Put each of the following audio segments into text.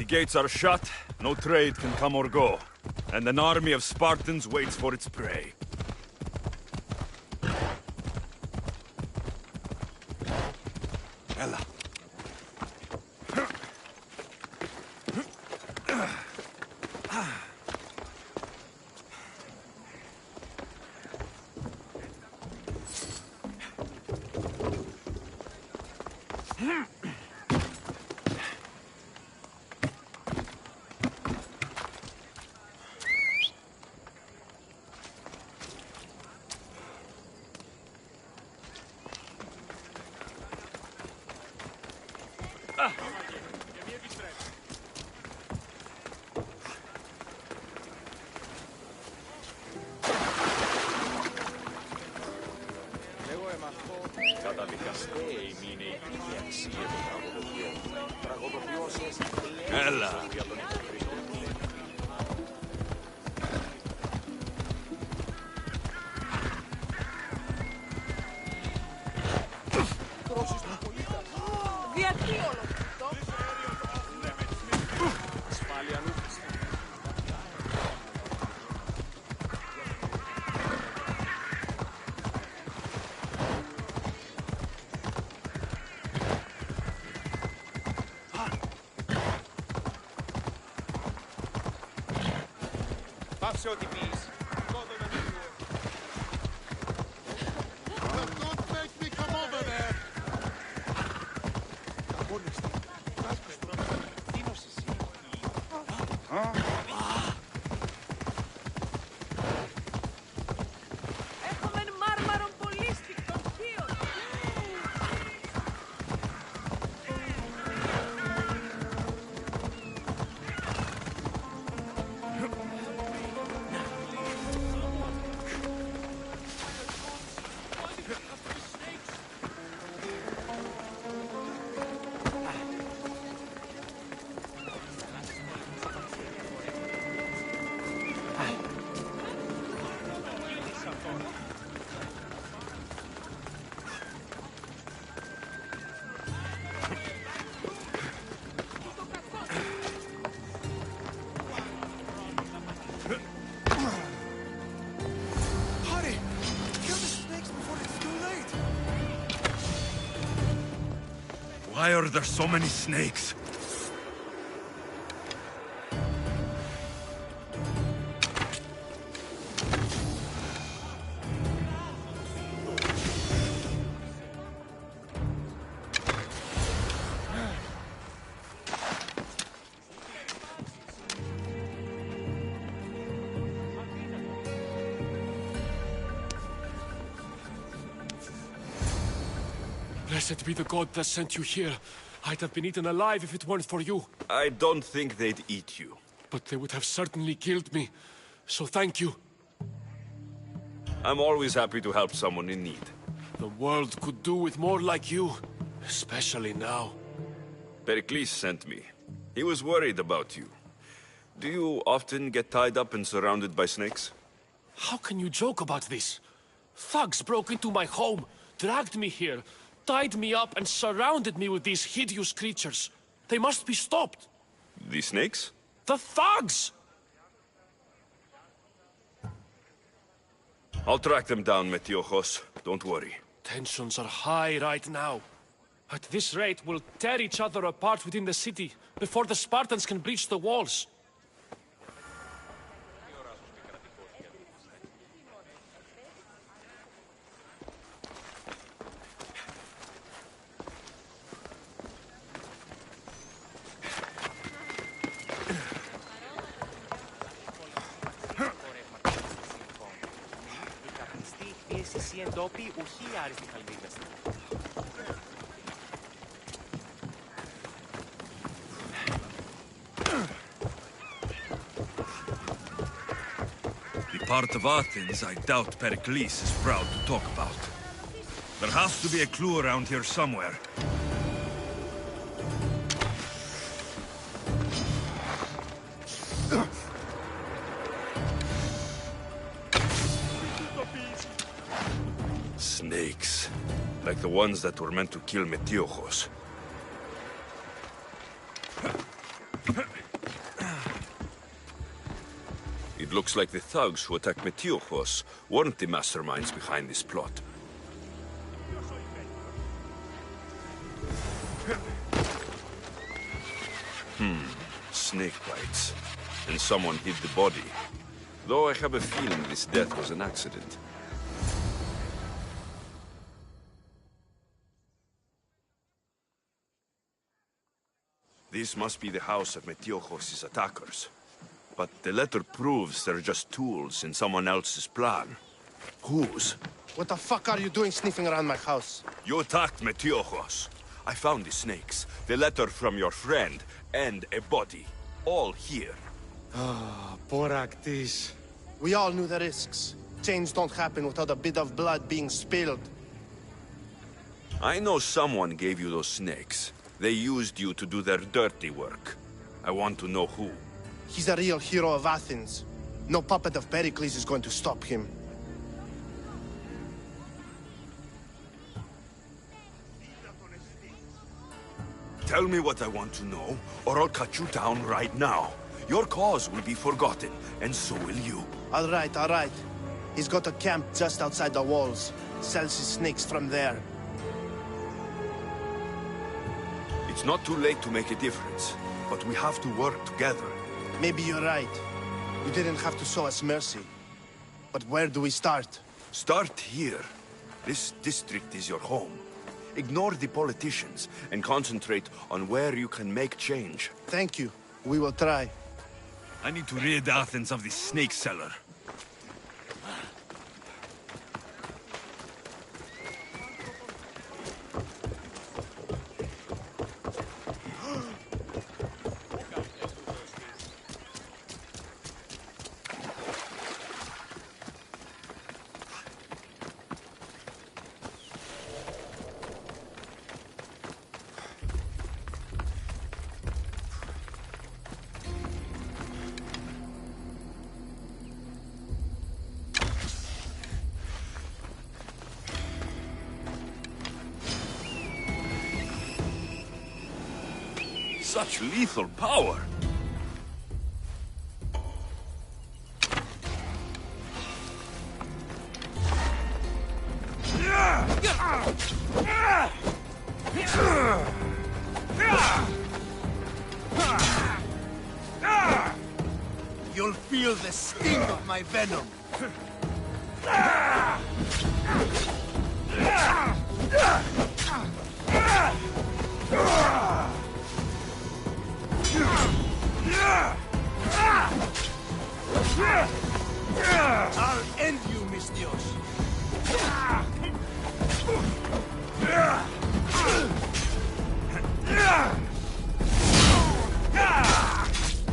gates are shut, no trade can come or go. And an army of Spartans waits for its prey. Ella. Έλα. Γιατί όλο αυτό? Πάψε ό,τι πεις. Don't make me come over there. Έχουμε μάρμαρον πολύ σφιχτών θείων. Hurry! Kill the snakes before it's too late. Why are there so many snakes? Blessed be the god that sent you here. I'd have been eaten alive if it weren't for you. I don't think they'd eat you. But they would have certainly killed me. So thank you. I'm always happy to help someone in need. The world could do with more like you. Especially now. Pericles sent me. He was worried about you. Do you often get tied up and surrounded by snakes? How can you joke about this? Thugs broke into my home, dragged me here, tied me up and surrounded me with these hideous creatures. They must be stopped. The snakes? The thugs! I'll track them down, Metiochos. Don't worry. Tensions are high right now. At this rate, we'll tear each other apart within the city before the Spartans can breach the walls. Οι εντόπιοι ουχή άριστοι χαλμίδες. The part of Athens I doubt Pericles is proud to talk about. There has to be a clue around here somewhere. Snakes. Like the ones that were meant to kill Metiochos. It looks like the thugs who attacked Metiojos weren't the masterminds behind this plot. Snake bites. And someone hid the body. Though I have a feeling this death was an accident. This must be the house of Metiojos' attackers. But the letter proves they're just tools in someone else's plan. Whose? What the fuck are you doing sniffing around my house? You attacked Metiojos. I found the snakes, the letter from your friend, and a body. All here. Boraktis. We all knew the risks. Change don't happen without a bit of blood being spilled. I know someone gave you those snakes. They used you to do their dirty work. I want to know who. He's a real hero of Athens. No puppet of Pericles is going to stop him. Tell me what I want to know, or I'll cut you down right now. Your cause will be forgotten, and so will you. All right, all right. He's got a camp just outside the walls. Sells his snakes from there. It's not too late to make a difference, but we have to work together. Maybe you're right. You didn't have to show us mercy. But where do we start? Start here. This district is your home. Ignore the politicians and concentrate on where you can make change. Thank you. We will try. I need to rid Athens of this snake seller. Such lethal power! You'll feel the sting of my venom. I'll end you, Mistios.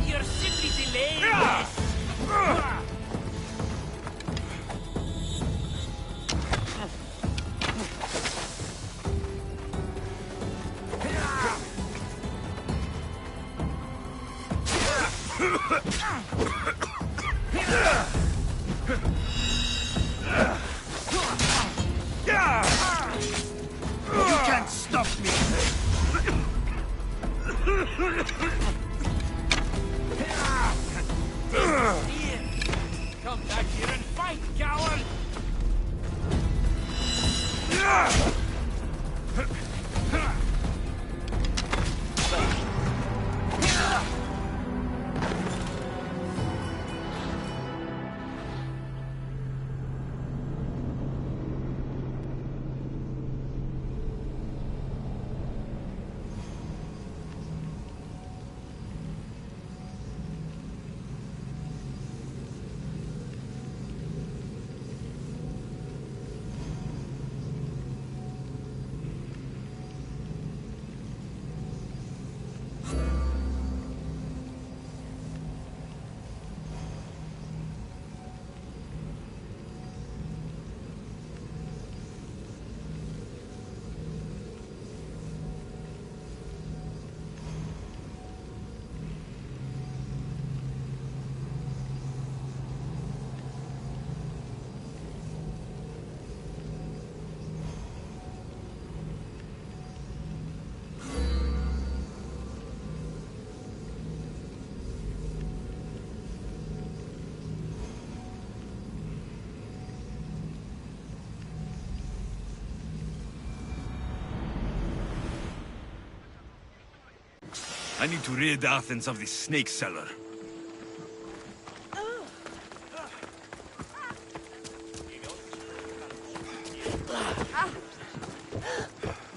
You're simply delaying this. You can't stop me. Come back here and fight, coward! I need to rid Athens of this snake seller.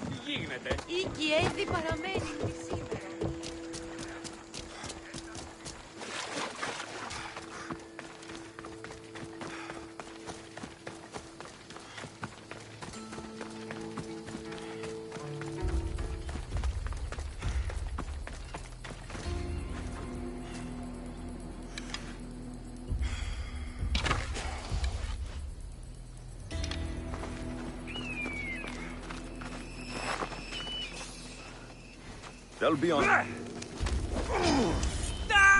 Τι γίνεται? Η Κιέβη παραμένει σήμερα. They'll be on.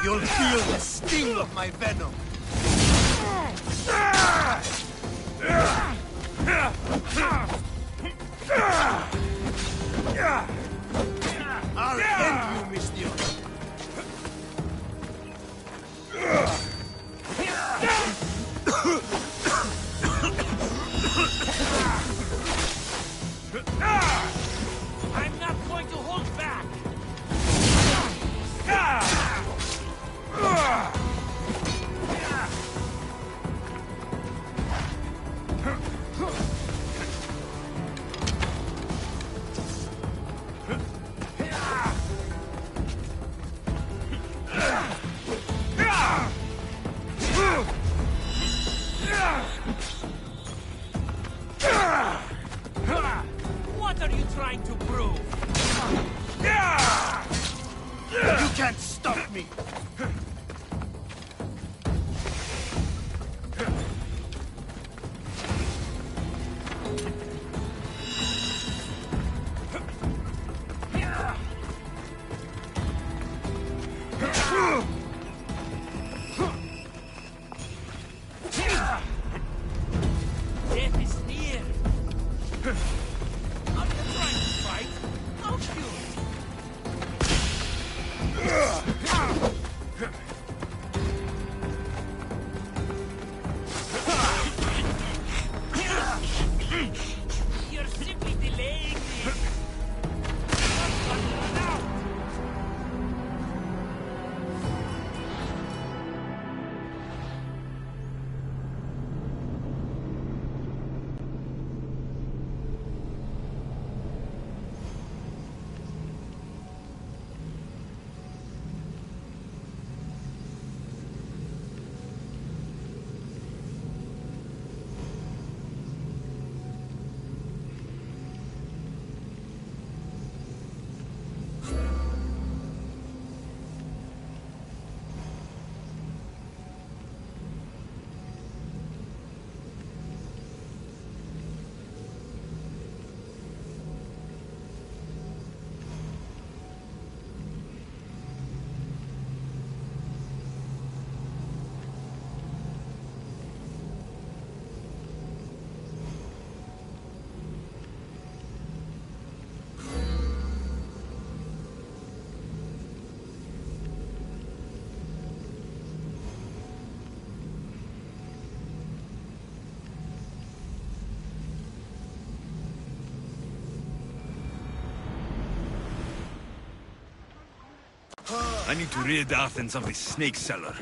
You'll feel the sting of my venom. I'll end you, Mistio. I'm not going to hold back! What are you trying to prove? You can't stop me. Death is near. Are you trying to fight? How cute! You're simply delaying me. Now. I need to rid Athens of this snake seller.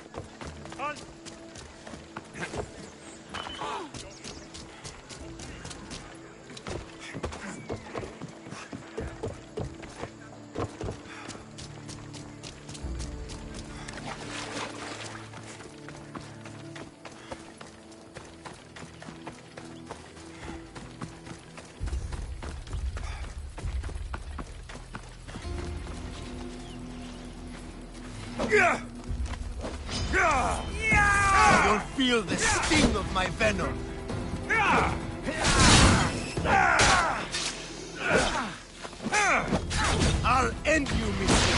You'll feel the sting of my venom. I'll end you, Mistio.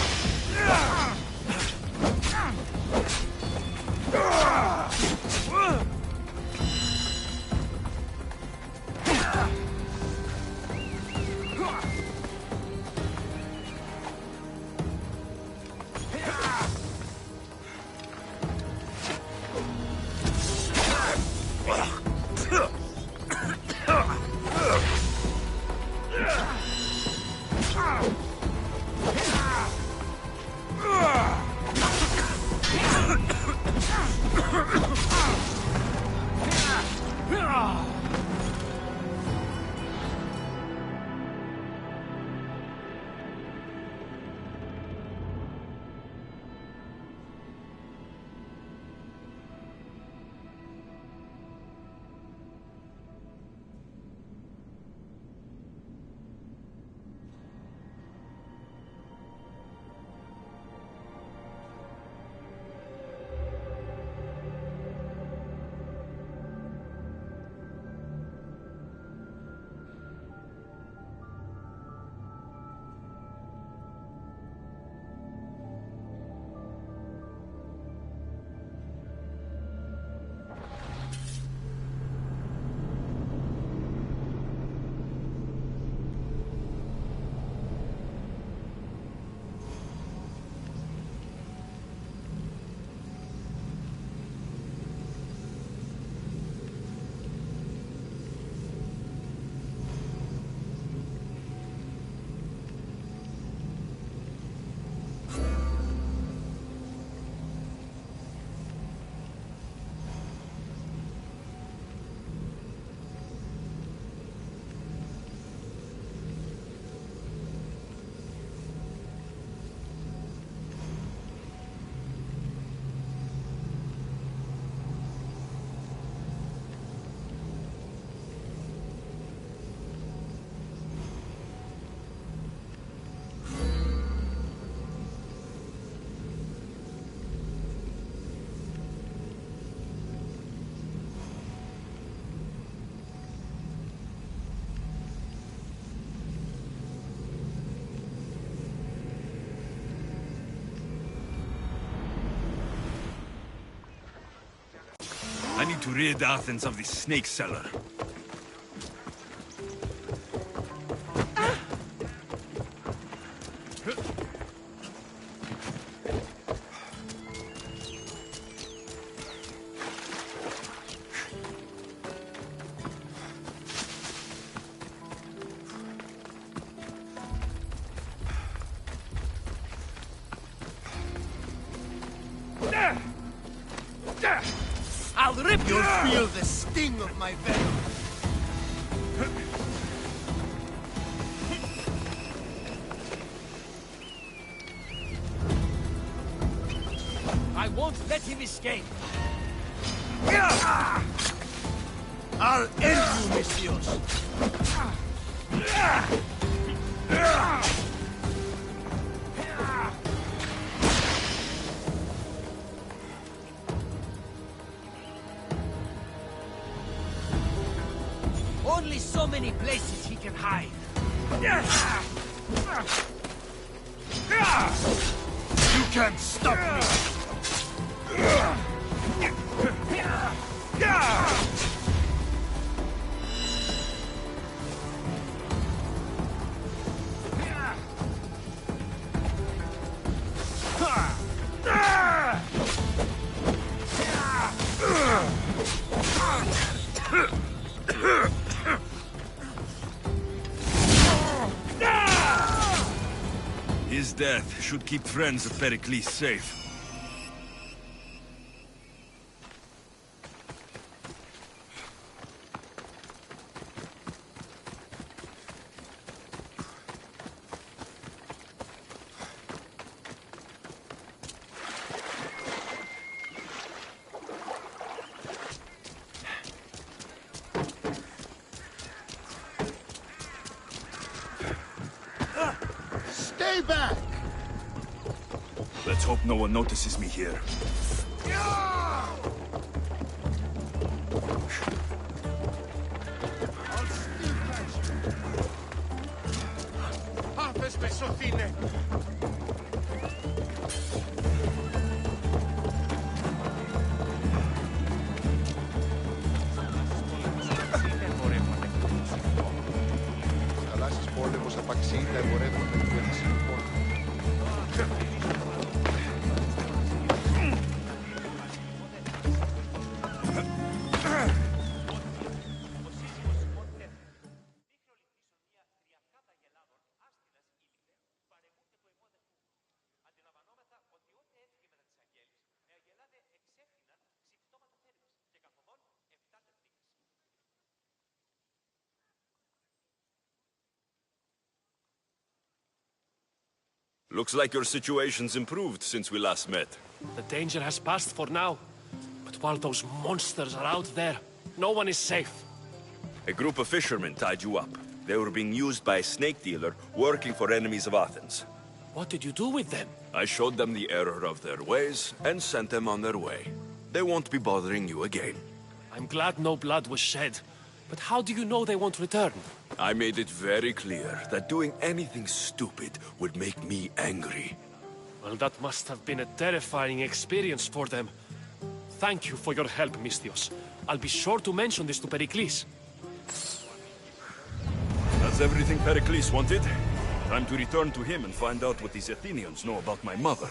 to rid Athens of the snake seller. I'll rip You'll you! feel the sting of my venom. I won't let him escape. I'll end you, Misthios. Only so many places he can hide. You can't stop me. His death should keep friends of Pericles safe. Stay back! Let's hope no one notices me here. Άπες με σωθήνε! Θαλάσσης πόλεμος απαξιεί τα εμπορεύματα του Odyssey. Looks like your situation's improved since we last met. The danger has passed for now. But while those monsters are out there, no one is safe. A group of fishermen tied you up. They were being used by a snake dealer working for enemies of Athens. What did you do with them? I showed them the error of their ways and sent them on their way. They won't be bothering you again. I'm glad no blood was shed. But how do you know they won't return? I made it very clear that doing anything stupid would make me angry. Well, that must have been a terrifying experience for them. Thank you for your help, Misthios. I'll be sure to mention this to Pericles. That's everything Pericles wanted. Time to return to him and find out what these Athenians know about my mother.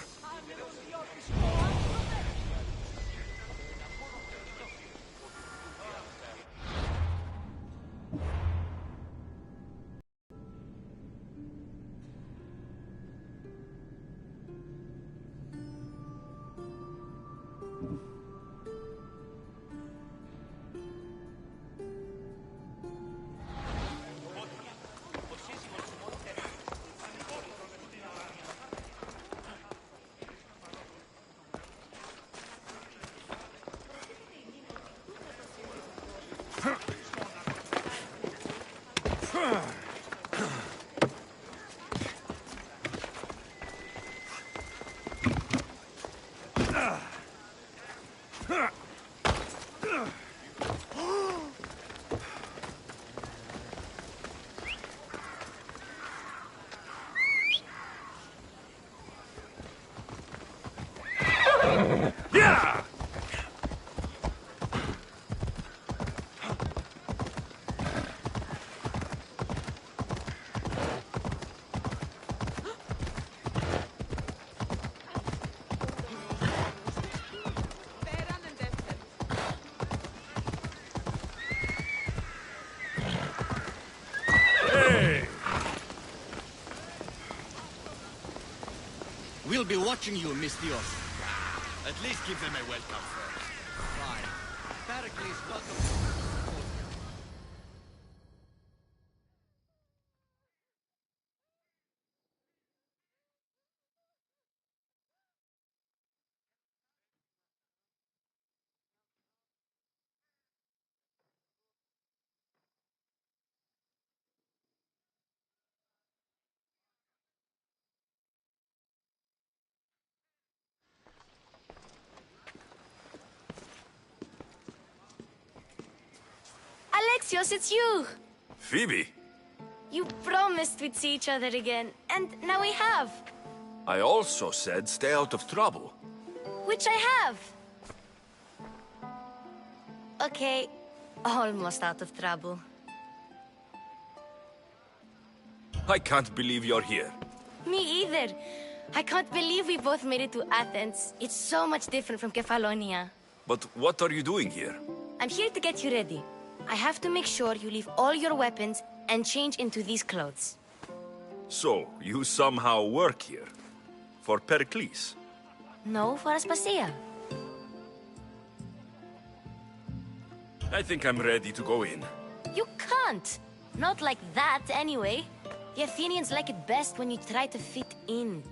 We'll be watching you, Mistios. At least give them a welcome first. Fine. Pericles welcome. Alexios, it's you! Phoebe, You promised we'd see each other again, and now we have. I also said stay out of trouble. Which I have. Okay, almost out of trouble. I can't believe you're here. Me either. I can't believe we both made it to Athens. It's so much different from Kefalonia. But what are you doing here? I'm here to get you ready. I have to make sure you leave all your weapons and change into these clothes. So, you somehow work here? For Pericles? No, for Aspasia. I think I'm ready to go in. You can't. Not like that, anyway. The Athenians like it best when you try to fit in.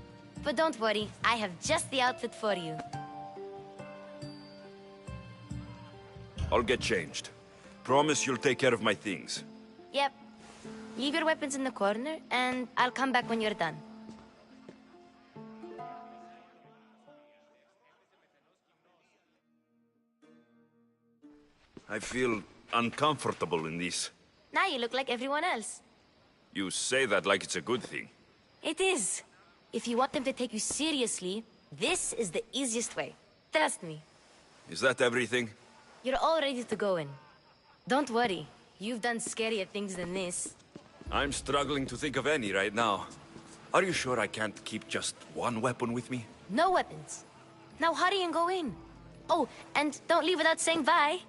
But don't worry, I have just the outfit for you. I'll get changed. Promise you'll take care of my things. Yep. Leave your weapons in the corner, and I'll come back when you're done. I feel uncomfortable in this. Now you look like everyone else. You say that like it's a good thing. It is. If you want them to take you seriously, this is the easiest way. Trust me. Is that everything? You're all ready to go in. Don't worry. You've done scarier things than this. I'm struggling to think of any right now. Are you sure I can't keep just one weapon with me? No weapons. Now hurry and go in. Oh, and don't leave without saying bye.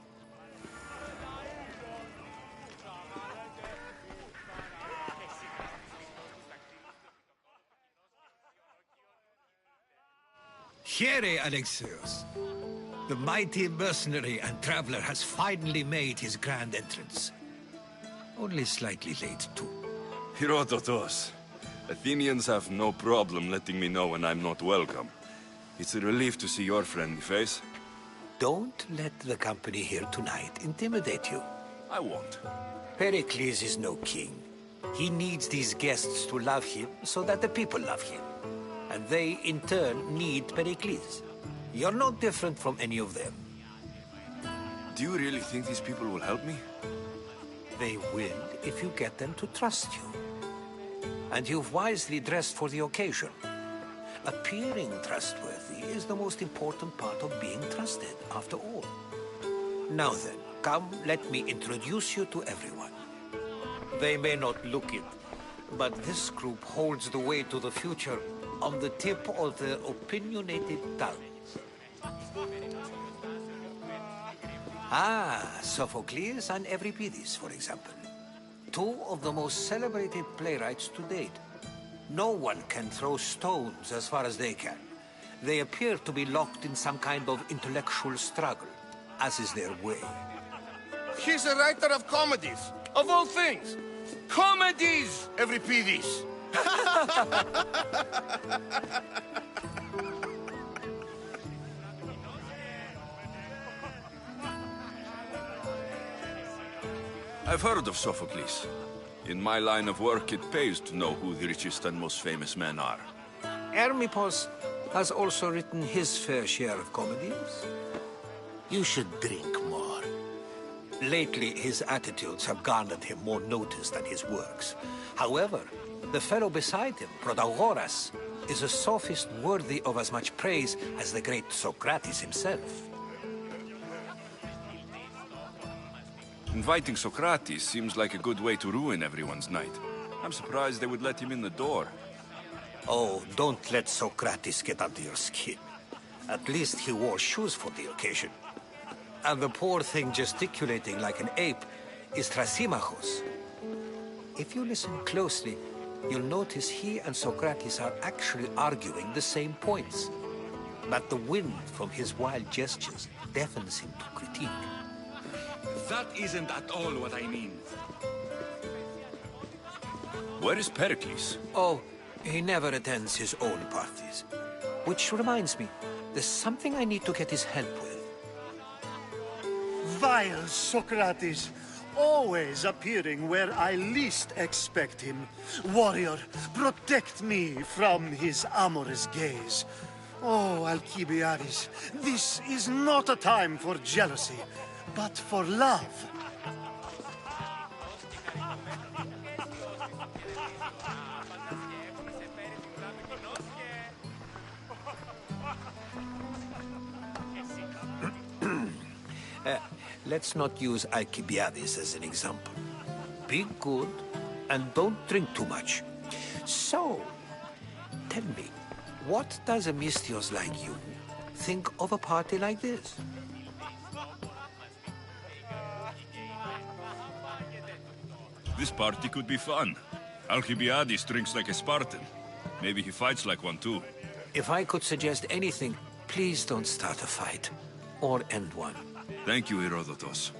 Here, Alexios. The mighty mercenary and traveler has finally made his grand entrance. Only slightly late, too. Herodotus. Athenians have no problem letting me know when I'm not welcome. It's a relief to see your friendly face. Don't let the company here tonight intimidate you. I won't. Pericles is no king. He needs these guests to love him so that the people love him. And they, in turn, need Pericles. You're no different from any of them. Do you really think these people will help me? They will if you get them to trust you. And you've wisely dressed for the occasion. Appearing trustworthy is the most important part of being trusted, after all. Now then, come, let me introduce you to everyone. They may not look it, but this group holds the way to the future on the tip of their opinionated tongues. Ah, Sophocles and Euripides, for example. Two of the most celebrated playwrights to date. No one can throw stones as far as they can. They appear to be locked in some kind of intellectual struggle, as is their way. He's a writer of comedies, of all things. Comedies, Euripides. I've heard of Sophocles. In my line of work, it pays to know who the richest and most famous men are. Hermippos has also written his fair share of comedies. You should drink more. Lately, his attitudes have garnered him more notice than his works. However, the fellow beside him, Protagoras, is a sophist worthy of as much praise as the great Socrates himself. Inviting Socrates seems like a good way to ruin everyone's night. I'm surprised they would let him in the door. Oh, don't let Socrates get under your skin. At least he wore shoes for the occasion. And the poor thing gesticulating like an ape is Thrasymachos. If you listen closely, you'll notice he and Socrates are actually arguing the same points. But the wind from his wild gestures deafens him to critique. That isn't at all what I mean. Where is Pericles? Oh, he never attends his own parties. Which reminds me, there's something I need to get his help with. Vile Socrates, always appearing where I least expect him. Warrior, protect me from his amorous gaze. Oh, Alcibiades, this is not a time for jealousy, but for love. Let's not use Alcibiades as an example. Be good and don't drink too much. So, tell me, what does a Misthios like you think of a party like this? This party could be fun. Alcibiades drinks like a Spartan. Maybe he fights like one too. If I could suggest anything, please don't start a fight. Or end one. Thank you, Herodotus.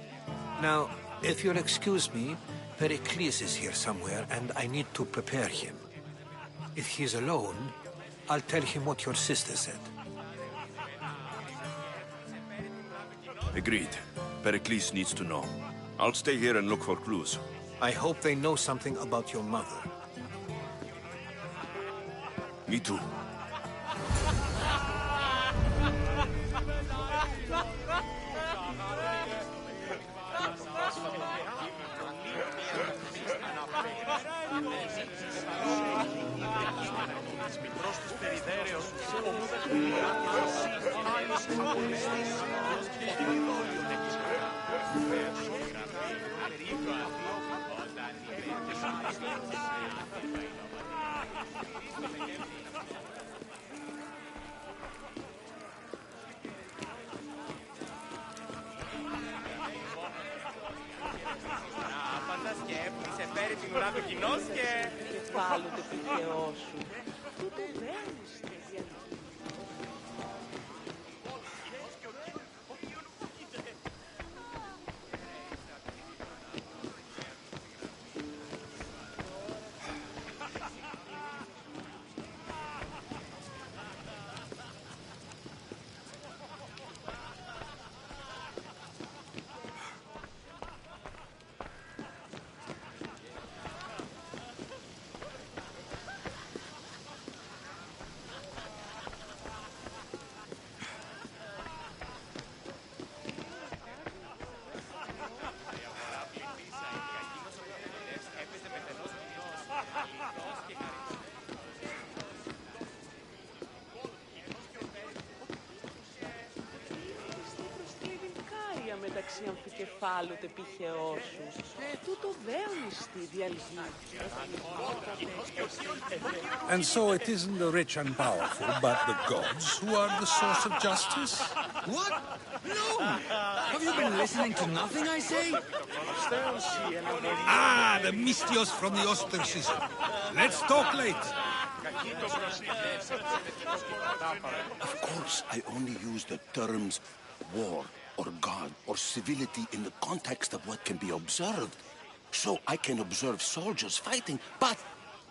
Now, if you'll excuse me, Pericles is here somewhere, and I need to prepare him. If he's alone, I'll tell him what your sister said. Agreed. Pericles needs to know. I'll stay here and look for clues. I hope they know something about your mother. Me too. μεταξύ αμφικεφάλου τεπίχεώ σου. Τούτο δέον εστί διαλγή. And so it isn't the rich and powerful, but the gods who are the source of justice? What? No! Have you been listening to nothing I say? Ah, the Misthios from the ostracism. Let's talk later. Of course, I only use the terms war or God or civility in the context of what can be observed. So I can observe soldiers fighting, but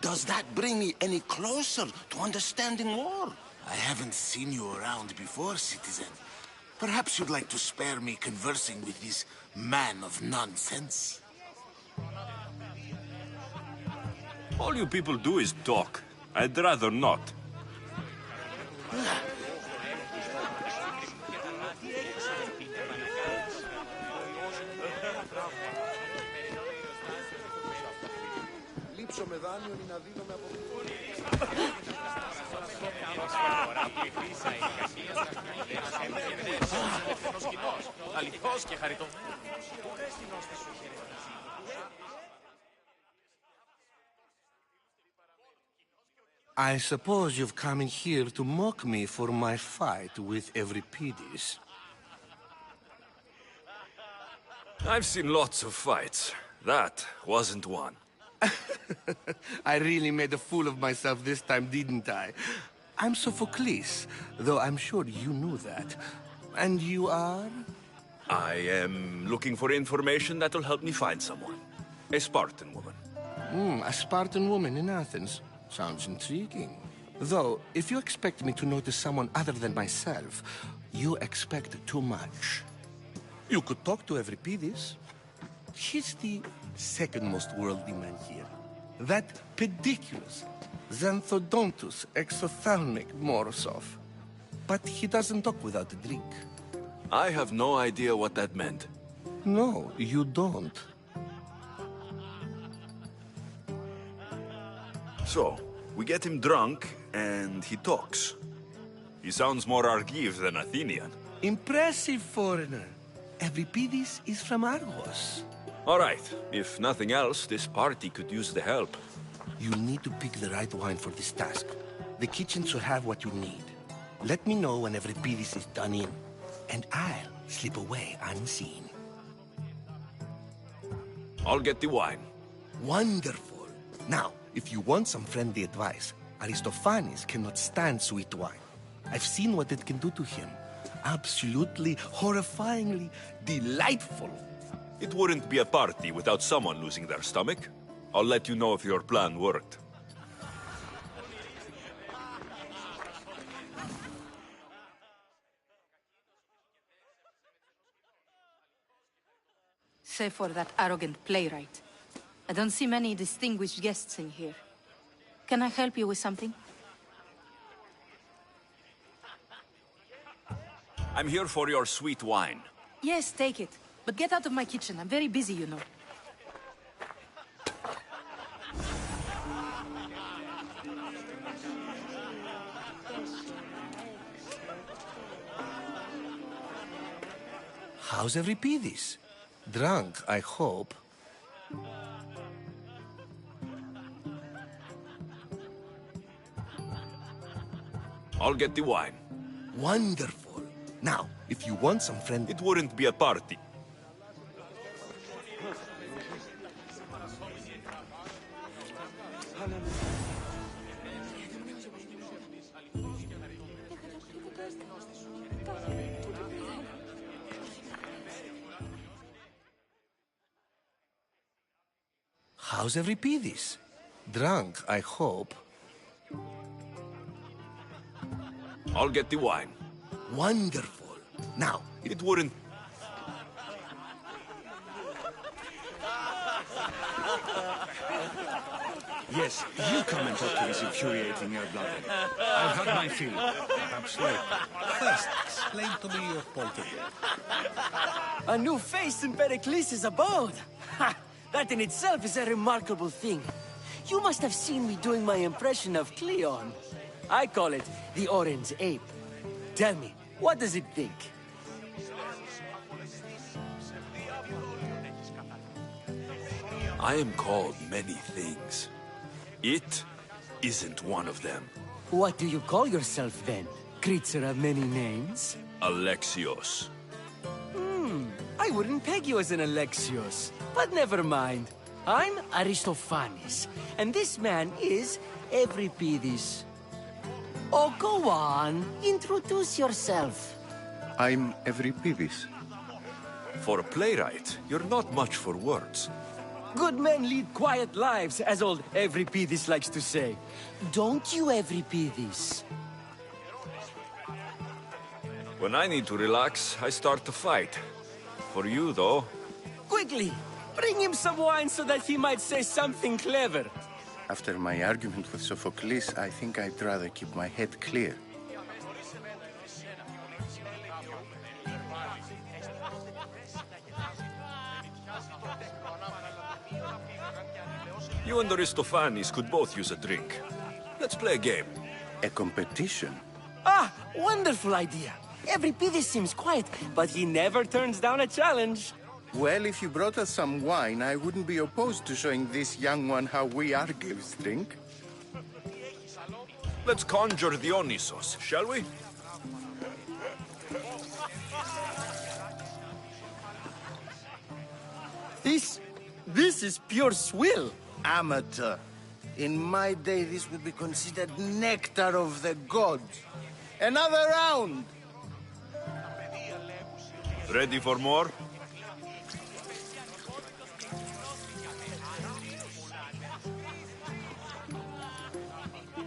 does that bring me any closer to understanding war? I haven't seen you around before, citizen. Perhaps you'd like to spare me conversing with this man of nonsense? All you people do is talk. I'd rather not. I suppose you've come in here to mock me for my fight with Euripides. I've seen lots of fights. That wasn't one. I really made a fool of myself this time, didn't I? I'm Sophocles, though I'm sure you knew that. And you are? I am looking for information that will help me find someone. A Spartan woman. A Spartan woman in Athens. Sounds intriguing. Though, if you expect me to notice someone other than myself, you expect too much. You could talk to Euripides. He's the second most worldly man here. That pediculus, Xanthodontus exophthalmic Morosov. But he doesn't talk without a drink. I have no idea what that meant. No, you don't. So, we get him drunk, and he talks. He sounds more Argive than Athenian. Impressive, foreigner. Euripides is from Argos. All right. If nothing else, this party could use the help. You need to pick the right wine for this task. The kitchen should have what you need. Let me know when Euripides is done in, and I'll slip away unseen. I'll get the wine. Wonderful. Now, if you want some friendly advice, Aristophanes cannot stand sweet wine. I've seen what it can do to him. Absolutely, horrifyingly delightful. It wouldn't be a party without someone losing their stomach. I'll let you know if your plan worked. Save for that arrogant playwright. I don't see many distinguished guests in here. Can I help you with something? I'm here for your sweet wine. Yes, take it. But get out of my kitchen. I'm very busy, you know. How's Euripides? Drunk, I hope. I'll get the wine. Wonderful. Now, if you want some friend... It wouldn't be a party. How's Euripides? Drunk, I hope. I'll get the wine. Wonderful. Now, it wouldn't... Yes, you come and talk to this infuriating air-blooded. I've had my fill. Perhaps later. First, explain to me your point of view. A new face in Pericles' abode! Ha! That in itself is a remarkable thing. You must have seen me doing my impression of Cleon. I call it the Orange Ape. Tell me, what does it think? I am called many things. It isn't one of them. What do you call yourself then? Creature of many names? Alexios. I wouldn't peg you as an Alexios. But never mind. I'm Aristophanes, and this man is Euripides. Oh, go on. Introduce yourself. I'm Euripides. For a playwright, you're not much for words. Good men lead quiet lives, as old Euripides likes to say. Don't you, Euripides? When I need to relax, I start to fight. For you, though... Quickly! Bring him some wine so that he might say something clever. After my argument with Sophocles, I think I'd rather keep my head clear. You and Aristophanes could both use a drink. Let's play a game. A competition? Ah, wonderful idea. Euripides seems quiet, but he never turns down a challenge. Well, if you brought us some wine, I wouldn't be opposed to showing this young one how we Argives drink. Let's conjure Dionysos, shall we? This is pure swill. amateur. In my day, this would be considered nectar of the gods. Another round! Ready for more?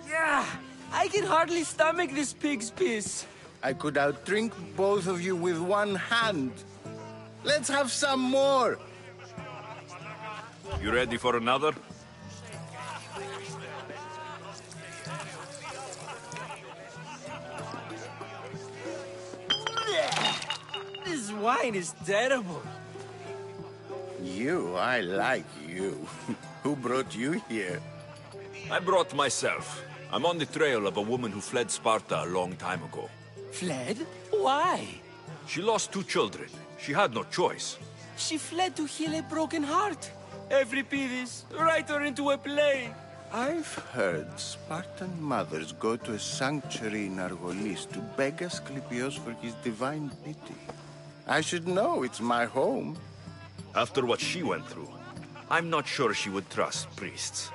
Yeah, I can hardly stomach this pig's piss. I could outdrink both of you with one hand. Let's have some more. You ready for another? This wine is terrible. You, I like you. Who brought you here? I brought myself. I'm on the trail of a woman who fled Sparta a long time ago. Fled? Why? She lost 2 children. She had no choice. She fled to heal a broken heart. Euripides, write her into a play. I've heard Spartan mothers go to a sanctuary in Argolis to beg Asclepios for his divine pity. I should know, it's my home. After what she went through, I'm not sure she would trust priests.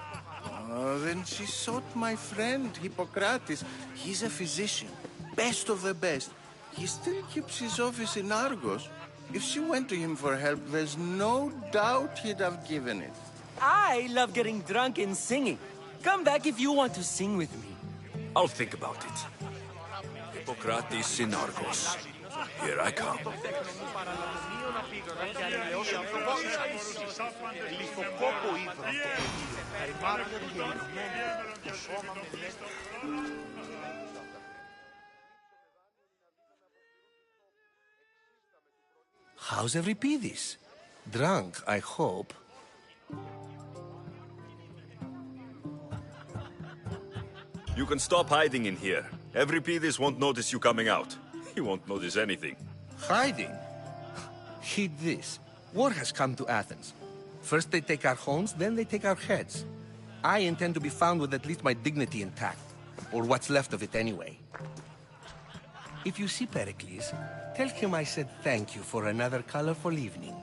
Oh, then she sought my friend, Hippocrates. He's a physician, best of the best. He still keeps his office in Argos. If she went to him for help, there's no doubt he'd have given it. I love getting drunk and singing. Come back if you want to sing with me. I'll think about it. Hippocrates in Argos. Here I come. How's Euripides? Drunk, I hope. You can stop hiding in here. Euripides won't notice you coming out. He won't notice anything. Hiding? Heed this. War has come to Athens. First they take our homes, then they take our heads. I intend to be found with at least my dignity intact. Or what's left of it anyway. If you see Pericles, tell him I said thank you for another colorful evening.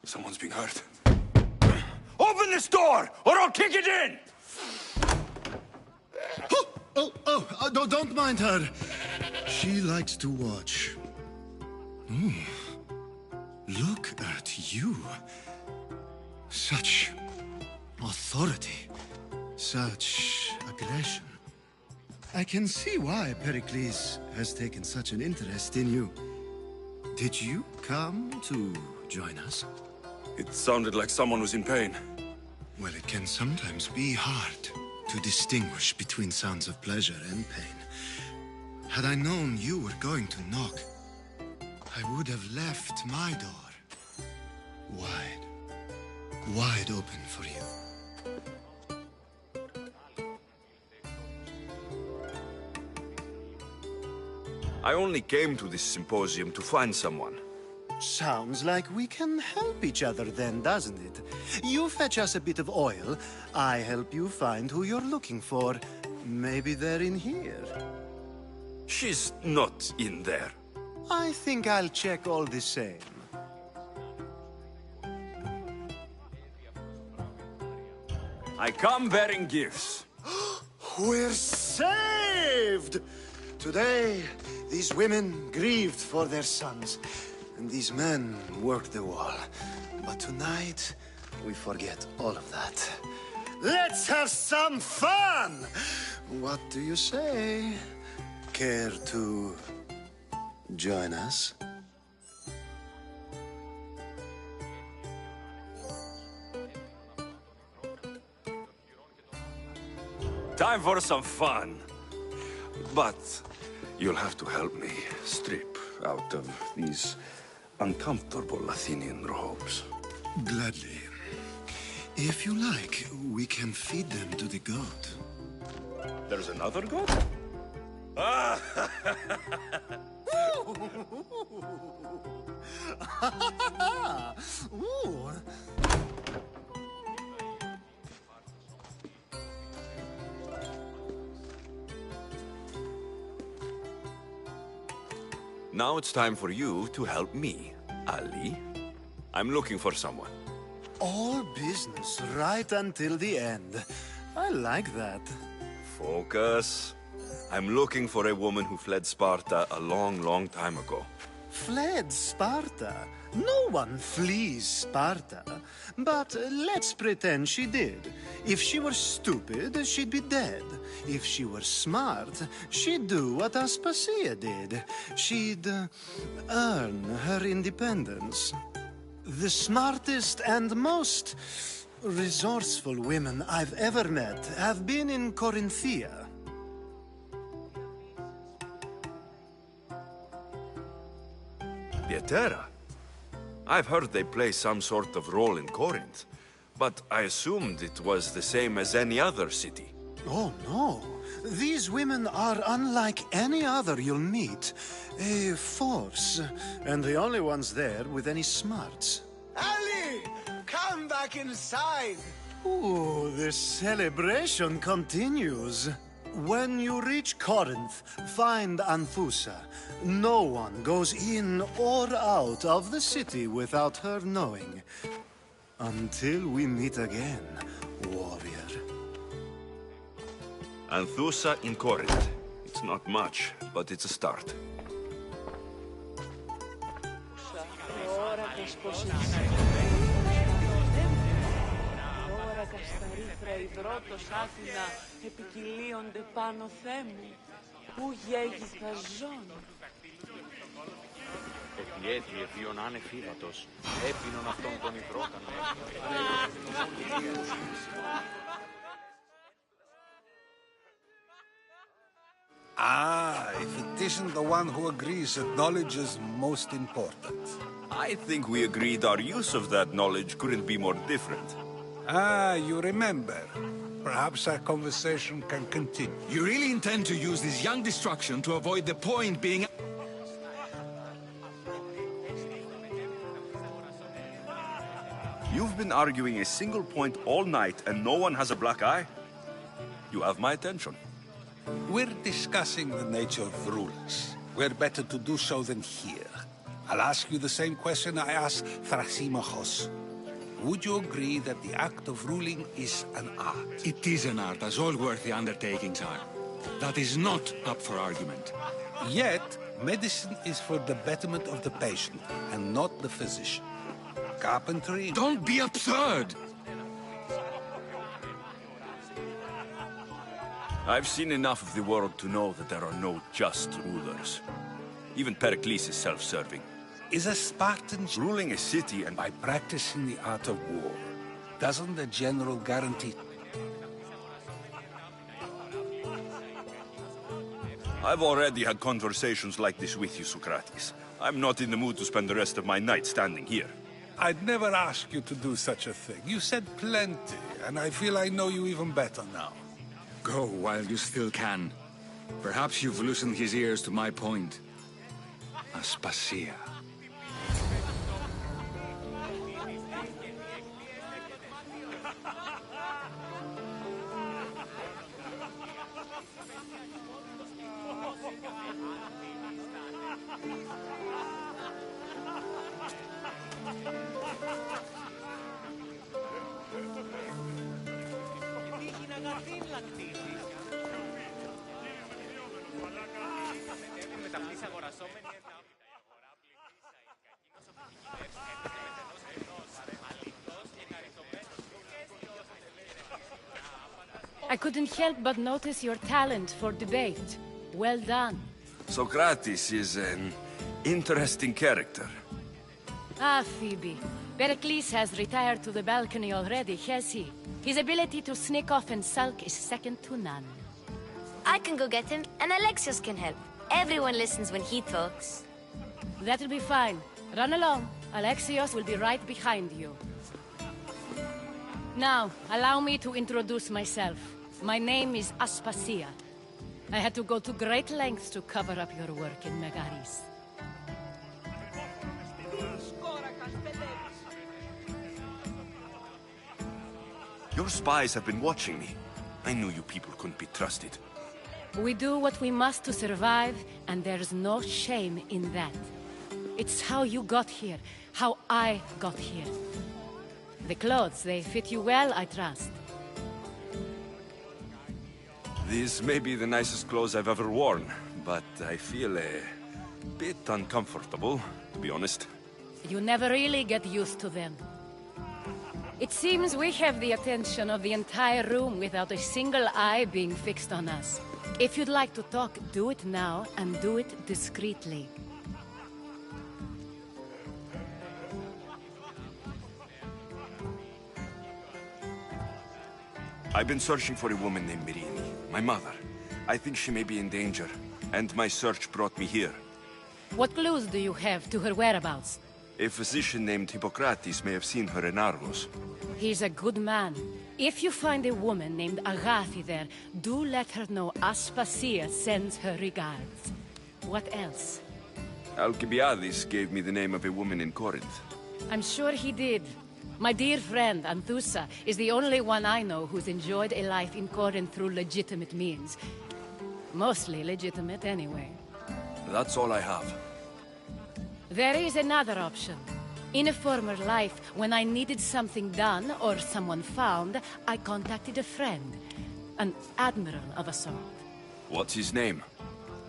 Someone's being hurt. Open this door, or I'll kick it in! Don't mind her. She likes to watch. Look at you. Such authority. Such aggression. I can see why Pericles has taken such an interest in you. Did you come to join us? It sounded like someone was in pain. Well, it can sometimes be hard to distinguish between sounds of pleasure and pain. Had I known you were going to knock, I would have left my door wide open for you. I only came to this symposium to find someone. Sounds like we can help each other then, doesn't it? You fetch us a bit of oil, I help you find who you're looking for. Maybe they're in here. She's not in there. I think I'll check all the same. I come bearing gifts. We're saved! Today, these women grieved for their sons, and these men worked the wall. But tonight, we forget all of that. Let's have some fun! What do you say? Care to join us? Time for some fun. But you'll have to help me strip out of these uncomfortable Athenian robes. Gladly. If you like, we can feed them to the god. There's another god? Ooh. Now it's time for you to help me, Ali. I'm looking for someone. All business right until the end. I like that. Focus. I'm looking for a woman who fled Sparta a long, long time ago. Fled Sparta? No one flees Sparta. But let's pretend she did. If she were stupid, she'd be dead. If she were smart, she'd do what Aspasia did. She'd earn her independence. The smartest and most resourceful women I've ever met have been in Corinthia. Pietera? I've heard they play some sort of role in Corinth, but I assumed it was the same as any other city. Oh, no. These women are unlike any other you'll meet. A force, and the only ones there with any smarts. Ali! Come back inside! Ooh, the celebration continues. When you reach Corinth, find Anthusa. No one goes in or out of the city without her knowing. Until we meet again, warrior. Anthusa in Corinth. It's not much, but it's a start. Υδρότος Άθηνα επικυλίονται πάνω θέμου, που γέγηθα ζών. Επιέθη ευίων άνεφύβατος, έπινον αυτόν τον υδρότανο. If it isn't the one who agrees that knowledge is most important. I think we agreed our use of that knowledge couldn't be more different. You remember. Perhaps our conversation can continue. You really intend to use this young destruction to avoid the point being... You've been arguing a single point all night and no one has a black eye? You have my attention. We're discussing the nature of rulers. Where better to do so than here? I'll ask you the same question I asked Thrasymachos. Would you agree that the act of ruling is an art? It is an art, as all worthy undertakings are. That is not up for argument. Yet, medicine is for the betterment of the patient, and not the physician. Carpentry... Don't be absurd! I've seen enough of the world to know that there are no just rulers. Even Pericles is self-serving. Is a Spartan ruling a city and by practicing the art of war? Doesn't the general guarantee... I've already had conversations like this with you, Socrates. I'm not in the mood to spend the rest of my night standing here. I'd never ask you to do such a thing. You said plenty, and I feel I know you even better now. Go while you still can. Perhaps you've loosened his ears to my point. Aspasia. I couldn't help but notice your talent for debate. Well done. Socrates is an interesting character. Ah, Phoebe. Pericles has retired to the balcony already, has he? His ability to sneak off and sulk is second to none. I can go get him, and Alexios can help. Everyone listens when he talks. That'll be fine. Run along. Alexios will be right behind you. Now, allow me to introduce myself. My name is Aspasia. I had to go to great lengths to cover up your work in Megaris. Your spies have been watching me. I knew you people couldn't be trusted. We do what we must to survive, and there's no shame in that. It's how you got here, how I got here. The clothes, they fit you well, I trust. These may be the nicest clothes I've ever worn, but I feel a bit uncomfortable, to be honest. You never really get used to them. It seems we have the attention of the entire room without a single eye being fixed on us. If you'd like to talk, do it now, and do it discreetly. I've been searching for a woman named Mirini, my mother. I think she may be in danger, and my search brought me here. What clues do you have to her whereabouts? A physician named Hippocrates may have seen her in Argos. He's a good man. If you find a woman named Agathi there, do let her know Aspasia sends her regards. What else? Alcibiades gave me the name of a woman in Corinth. I'm sure he did. My dear friend, Anthusa, is the only one I know who's enjoyed a life in Corinth through legitimate means. Mostly legitimate, anyway. That's all I have. There is another option. In a former life, when I needed something done or someone found, I contacted a friend. An admiral of a sort. What's his name?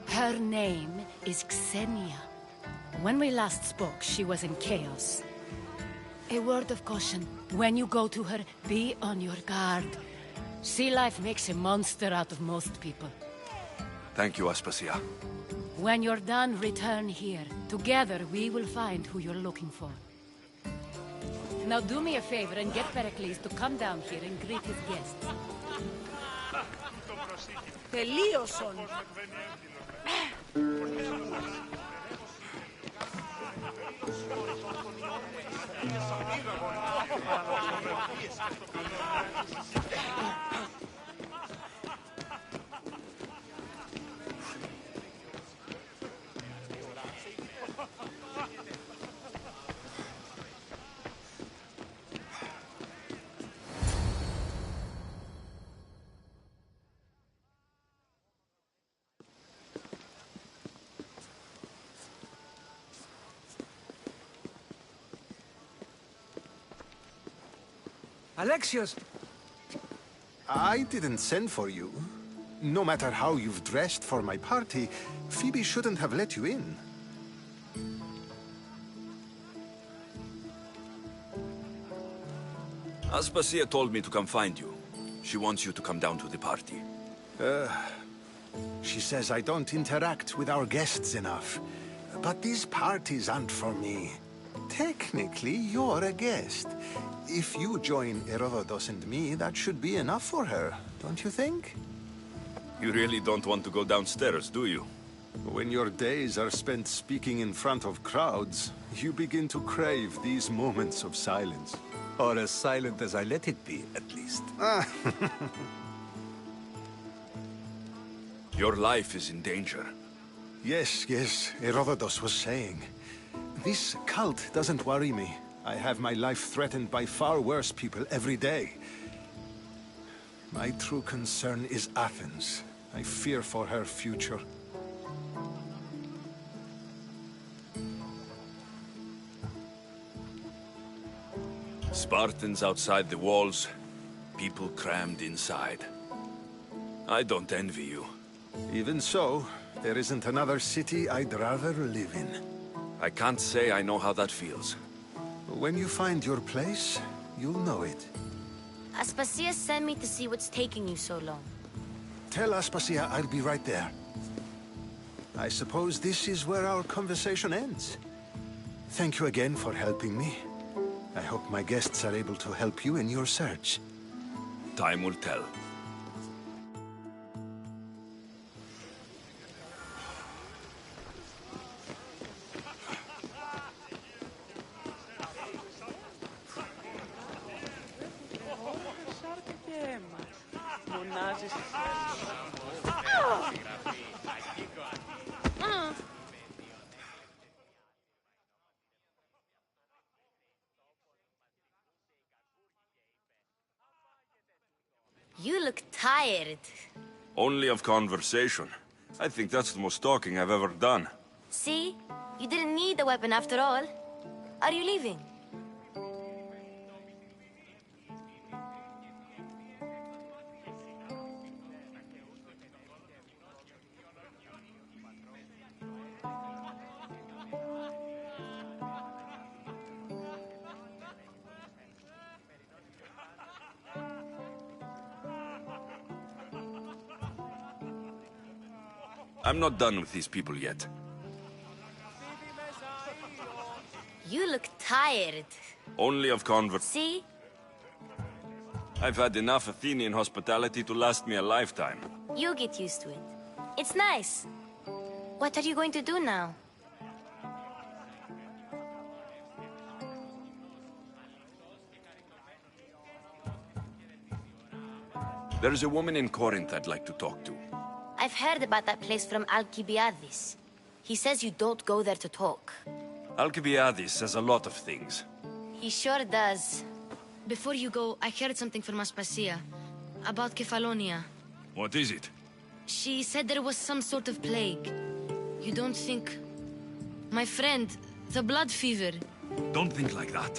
Her name is Xenia. When we last spoke, she was in chaos. A word of caution. When you go to her, be on your guard. Sea life makes a monster out of most people. Thank you, Aspasia. When you're done, return here. Together, we will find who you're looking for. Now do me a favor and get Pericles to come down here and greet his guests. Τελείωσον. Alexios! I didn't send for you. No matter how you've dressed for my party, Phoebe shouldn't have let you in. Aspasia told me to come find you. She wants you to come down to the party. She says I don't interact with our guests enough. But these parties aren't for me. Technically, you're a guest. If you join Herodotus and me, that should be enough for her, don't you think? You really don't want to go downstairs, do you? When your days are spent speaking in front of crowds, you begin to crave these moments of silence. Or as silent as I let it be, at least. Your life is in danger. Yes, Herodotus was saying. This cult doesn't worry me. I have my life threatened by far worse people every day. My true concern is Athens. I fear for her future. Spartans outside the walls, people crammed inside. I don't envy you. Even so, there isn't another city I'd rather live in. I can't say I know how that feels. When you find your place, you'll know it. Aspasia sent me to see what's taking you so long. Tell Aspasia I'll be right there. I suppose this is where our conversation ends. Thank you again for helping me. I hope my guests are able to help you in your search. Time will tell. Και μας. Μονάζεις εσύ. You look tired. Only of conversation. I think that's the most talking I've ever done. See? You didn't need the weapon after all. Are you leaving? I'm not done with these people yet. You look tired. Only of See? I've had enough Athenian hospitality to last me a lifetime. You get used to it. It's nice. What are you going to do now? There's a woman in Corinth I'd like to talk to. I've heard about that place from Alcibiades. He says you don't go there to talk. Alcibiades says a lot of things. He sure does. Before you go, I heard something from Aspasia. About Kefalonia. What is it? She said there was some sort of plague. You don't think... My friend, the blood fever. Don't think like that.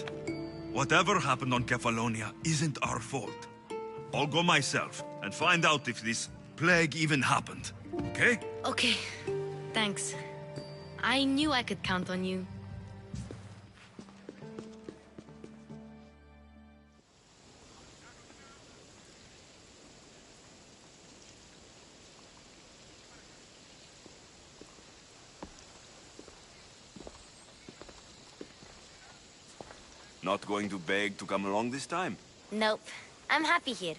Whatever happened on Kefalonia isn't our fault. I'll go myself and find out if this plague even happened. Okay? Okay. Thanks. I knew I could count on you. Not going to beg to come along this time? Nope. I'm happy here.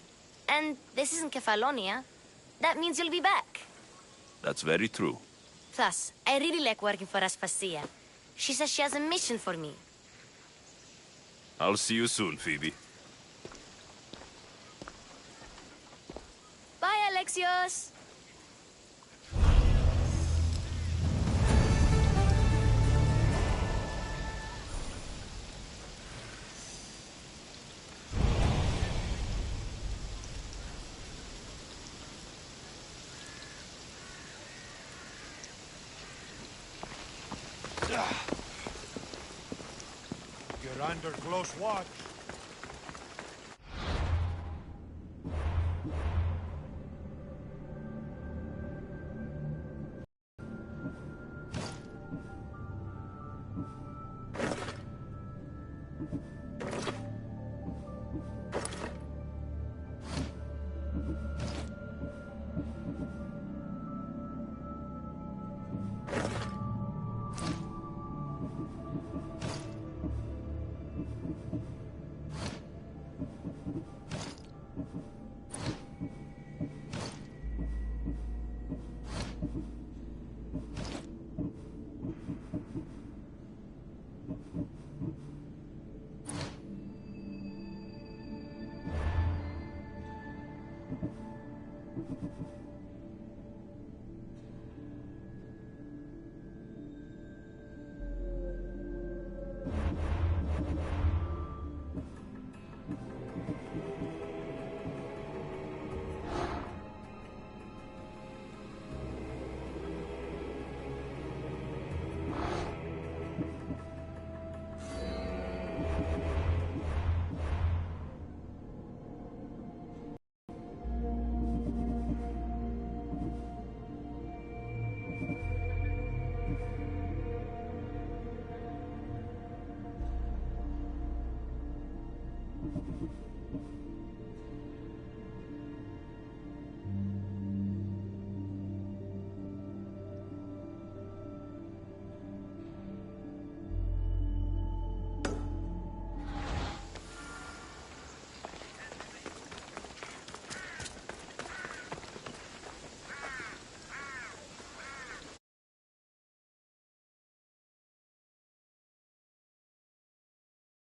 And this isn't Kefalonia. That means you'll be back. That's very true. Plus, I really like working for Aspasia. She says she has a mission for me. I'll see you soon, Phoebe. Bye, Alexios! You're under close watch.